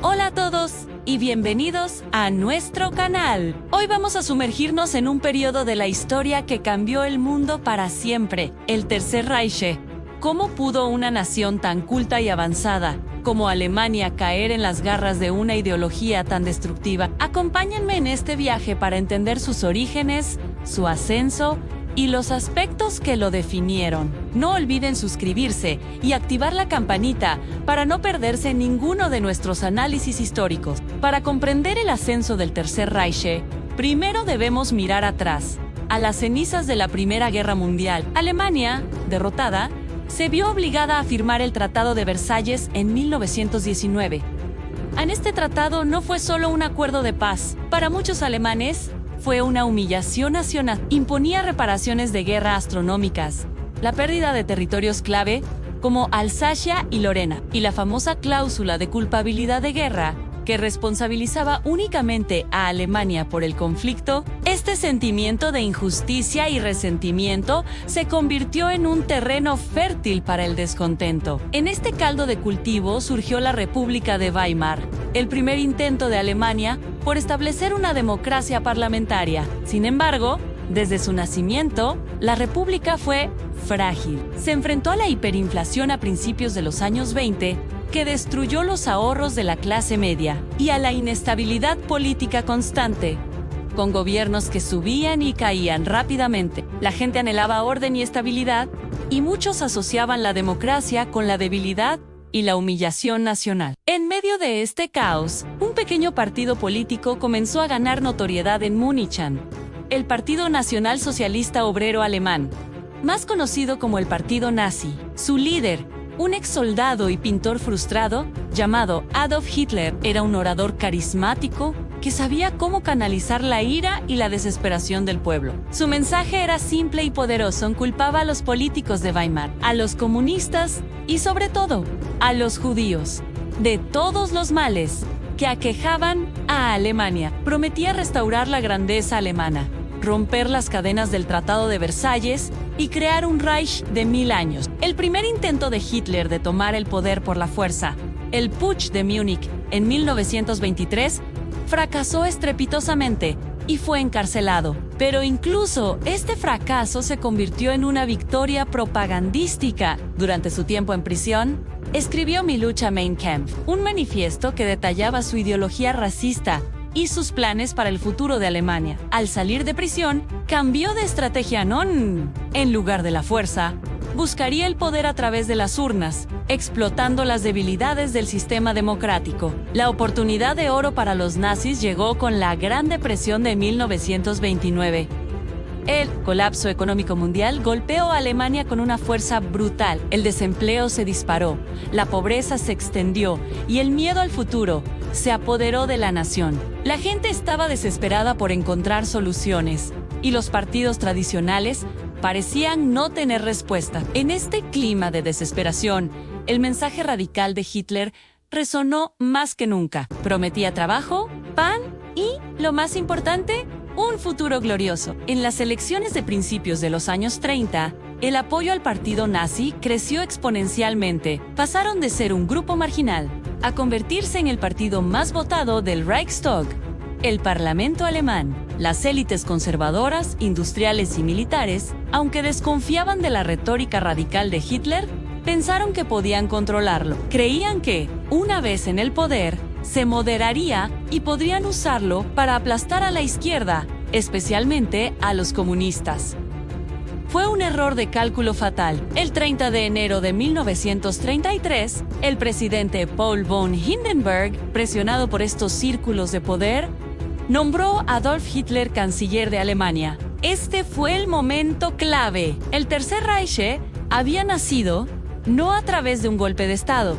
Hola a todos y bienvenidos a nuestro canal. Hoy vamos a sumergirnos en un periodo de la historia que cambió el mundo para siempre, el Tercer Reich. ¿Cómo pudo una nación tan culta y avanzada como Alemania caer en las garras de una ideología tan destructiva? Acompáñenme en este viaje para entender sus orígenes, su ascenso y los aspectos que lo definieron. No olviden suscribirse y activar la campanita para no perderse ninguno de nuestros análisis históricos. Para comprender el ascenso del Tercer Reich, primero debemos mirar atrás, a las cenizas de la Primera Guerra Mundial. Alemania, derrotada, se vio obligada a firmar el Tratado de Versalles en 1919. En este tratado no fue solo un acuerdo de paz. Para muchos alemanes, fue una humillación nacional. Imponía reparaciones de guerra astronómicas, la pérdida de territorios clave como Alsacia y Lorena, y la famosa cláusula de culpabilidad de guerra que responsabilizaba únicamente a Alemania por el conflicto. Este sentimiento de injusticia y resentimiento se convirtió en un terreno fértil para el descontento. En este caldo de cultivo surgió la República de Weimar, el primer intento de Alemania por establecer una democracia parlamentaria. Sin embargo, desde su nacimiento, la República fue frágil. Se enfrentó a la hiperinflación a principios de los años 20, que destruyó los ahorros de la clase media, y a la inestabilidad política constante, con gobiernos que subían y caían rápidamente. La gente anhelaba orden y estabilidad, y muchos asociaban la democracia con la debilidad y la humillación nacional. En medio de este caos, un pequeño partido político comenzó a ganar notoriedad en Múnich, el Partido Nacional Socialista Obrero Alemán, más conocido como el Partido Nazi. Su líder, un ex soldado y pintor frustrado, llamado Adolf Hitler, era un orador carismático que sabía cómo canalizar la ira y la desesperación del pueblo. Su mensaje era simple y poderoso. Culpaba a los políticos de Weimar, a los comunistas y, sobre todo, a los judíos, de todos los males que aquejaban a Alemania. Prometía restaurar la grandeza alemana, romper las cadenas del Tratado de Versalles y crear un Reich de 1000 años. El primer intento de Hitler de tomar el poder por la fuerza, el Putsch de Múnich en 1923, fracasó estrepitosamente y fue encarcelado. Pero incluso este fracaso se convirtió en una victoria propagandística. Durante su tiempo en prisión, escribió Mi lucha Mein Kampf, un manifiesto que detallaba su ideología racista y sus planes para el futuro de Alemania. Al salir de prisión, cambió de estrategia. En lugar de la fuerza, buscaría el poder a través de las urnas, explotando las debilidades del sistema democrático. La oportunidad de oro para los nazis llegó con la Gran Depresión de 1929. El colapso económico mundial golpeó a Alemania con una fuerza brutal. El desempleo se disparó, la pobreza se extendió y el miedo al futuro se apoderó de la nación. La gente estaba desesperada por encontrar soluciones, y los partidos tradicionales parecían no tener respuesta. En este clima de desesperación, el mensaje radical de Hitler resonó más que nunca. Prometía trabajo, pan y, lo más importante, un futuro glorioso. En las elecciones de principios de los años 30, el apoyo al partido nazi creció exponencialmente. Pasaron de ser un grupo marginal a convertirse en el partido más votado del Reichstag, el Parlamento alemán. Las élites conservadoras, industriales y militares, aunque desconfiaban de la retórica radical de Hitler, pensaron que podían controlarlo. Creían que, una vez en el poder, se moderaría y podrían usarlo para aplastar a la izquierda, especialmente a los comunistas. Fue un error de cálculo fatal. El 30 de enero de 1933, el presidente Paul von Hindenburg, presionado por estos círculos de poder, nombró a Adolf Hitler canciller de Alemania. Este fue el momento clave. El Tercer Reich había nacido no a través de un golpe de Estado,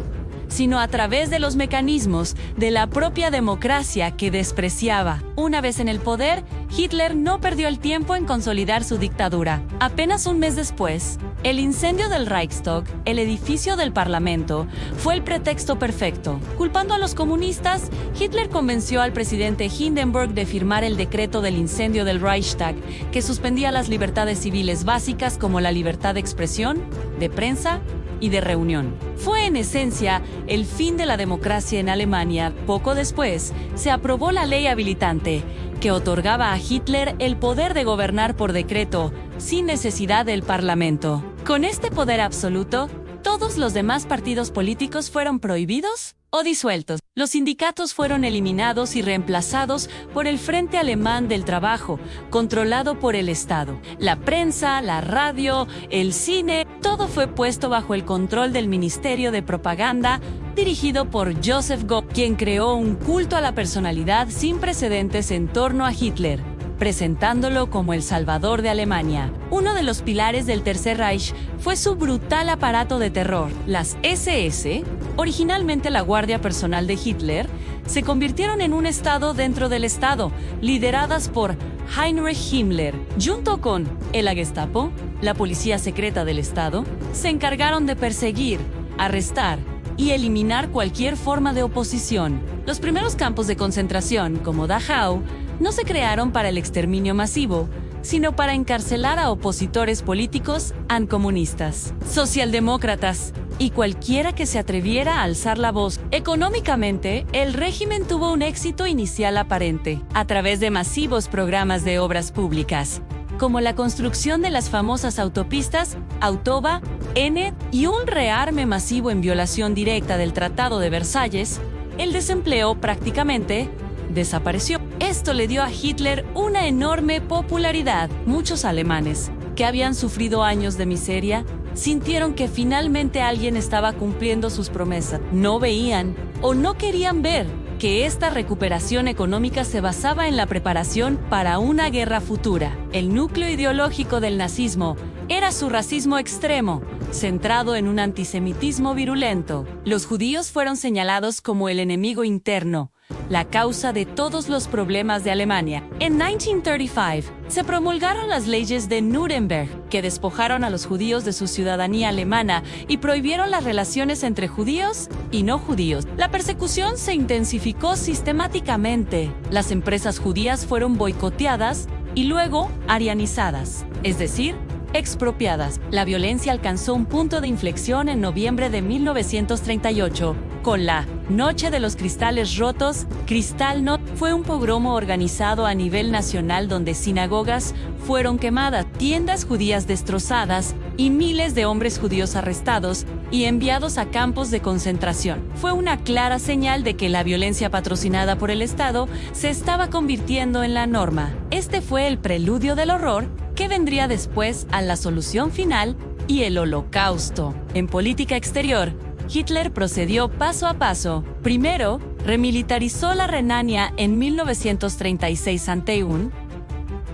sino a través de los mecanismos de la propia democracia que despreciaba. Una vez en el poder, Hitler no perdió el tiempo en consolidar su dictadura. Apenas un mes después, el incendio del Reichstag, el edificio del Parlamento, fue el pretexto perfecto. Culpando a los comunistas, Hitler convenció al presidente Hindenburg de firmar el decreto del incendio del Reichstag, que suspendía las libertades civiles básicas como la libertad de expresión, de prensa y de reunión. Fue en esencia el fin de la democracia en Alemania. Poco después, se aprobó la ley habilitante, que otorgaba a Hitler el poder de gobernar por decreto, sin necesidad del Parlamento. Con este poder absoluto, todos los demás partidos políticos fueron prohibidos o disueltos. Los sindicatos fueron eliminados y reemplazados por el Frente Alemán del Trabajo, controlado por el Estado. La prensa, la radio, el cine, todo fue puesto bajo el control del Ministerio de Propaganda, dirigido por Joseph Goebbels, quien creó un culto a la personalidad sin precedentes en torno a Hitler, presentándolo como el salvador de Alemania. Uno de los pilares del Tercer Reich fue su brutal aparato de terror. Las SS, originalmente la guardia personal de Hitler, se convirtieron en un estado dentro del estado, lideradas por Heinrich Himmler. Junto con la Gestapo, la policía secreta del estado, se encargaron de perseguir, arrestar y eliminar cualquier forma de oposición. Los primeros campos de concentración, como Dachau, no se crearon para el exterminio masivo, sino para encarcelar a opositores políticos anticomunistas, socialdemócratas y cualquiera que se atreviera a alzar la voz. Económicamente, el régimen tuvo un éxito inicial aparente, a través de masivos programas de obras públicas, como la construcción de las famosas autopistas Autobahn, N y un rearme masivo en violación directa del Tratado de Versalles. El desempleo prácticamente desapareció. Esto le dio a Hitler una enorme popularidad. Muchos alemanes, que habían sufrido años de miseria, sintieron que finalmente alguien estaba cumpliendo sus promesas. No veían o no querían ver que esta recuperación económica se basaba en la preparación para una guerra futura. El núcleo ideológico del nazismo era su racismo extremo, centrado en un antisemitismo virulento. Los judíos fueron señalados como el enemigo interno, la causa de todos los problemas de Alemania. En 1935, se promulgaron las leyes de Nuremberg, que despojaron a los judíos de su ciudadanía alemana y prohibieron las relaciones entre judíos y no judíos. La persecución se intensificó sistemáticamente. Las empresas judías fueron boicoteadas y luego arianizadas, es decir, expropiadas. La violencia alcanzó un punto de inflexión en noviembre de 1938, con la Noche de los Cristales Rotos. Kristallnacht fue un pogromo organizado a nivel nacional donde sinagogas fueron quemadas, tiendas judías destrozadas y miles de hombres judíos arrestados y enviados a campos de concentración. Fue una clara señal de que la violencia patrocinada por el Estado se estaba convirtiendo en la norma. Este fue el preludio del horror que vendría después a la solución final y el Holocausto. En política exterior, Hitler procedió paso a paso. Primero, remilitarizó la Renania en 1936 ante un.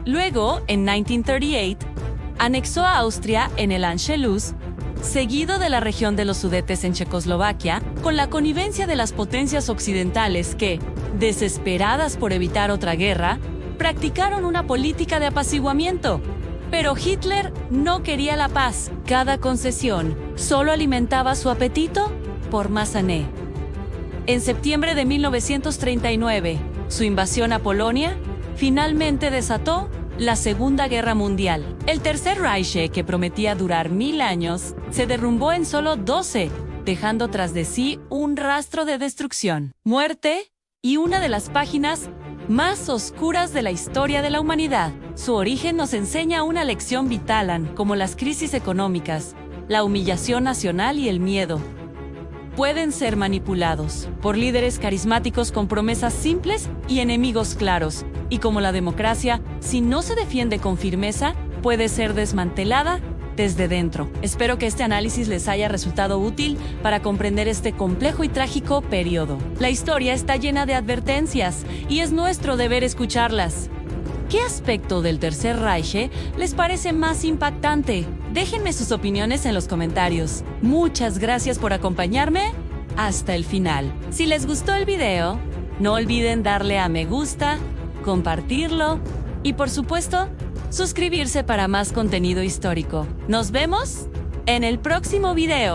Luego, en 1938, anexó a Austria en el Anschluss, seguido de la región de los Sudetes en Checoslovaquia, con la connivencia de las potencias occidentales que, desesperadas por evitar otra guerra, practicaron una política de apaciguamiento. Pero Hitler no quería la paz. Cada concesión solo alimentaba su apetito por más sané. En septiembre de 1939, su invasión a Polonia finalmente desató la Segunda Guerra Mundial. El Tercer Reich, que prometía durar 1000 años, se derrumbó en solo 12, dejando tras de sí un rastro de destrucción, muerte y una de las páginas más oscuras de la historia de la humanidad. Su origen nos enseña una lección vital, como las crisis económicas, la humillación nacional y el miedo. Pueden ser manipulados por líderes carismáticos con promesas simples y enemigos claros, y como la democracia, si no se defiende con firmeza, puede ser desmantelada desde dentro. Espero que este análisis les haya resultado útil para comprender este complejo y trágico periodo. La historia está llena de advertencias y es nuestro deber escucharlas. ¿Qué aspecto del Tercer Reich les parece más impactante? Déjenme sus opiniones en los comentarios. Muchas gracias por acompañarme hasta el final. Si les gustó el video, no olviden darle a me gusta, compartirlo y, por supuesto, suscribirse para más contenido histórico. Nos vemos en el próximo video.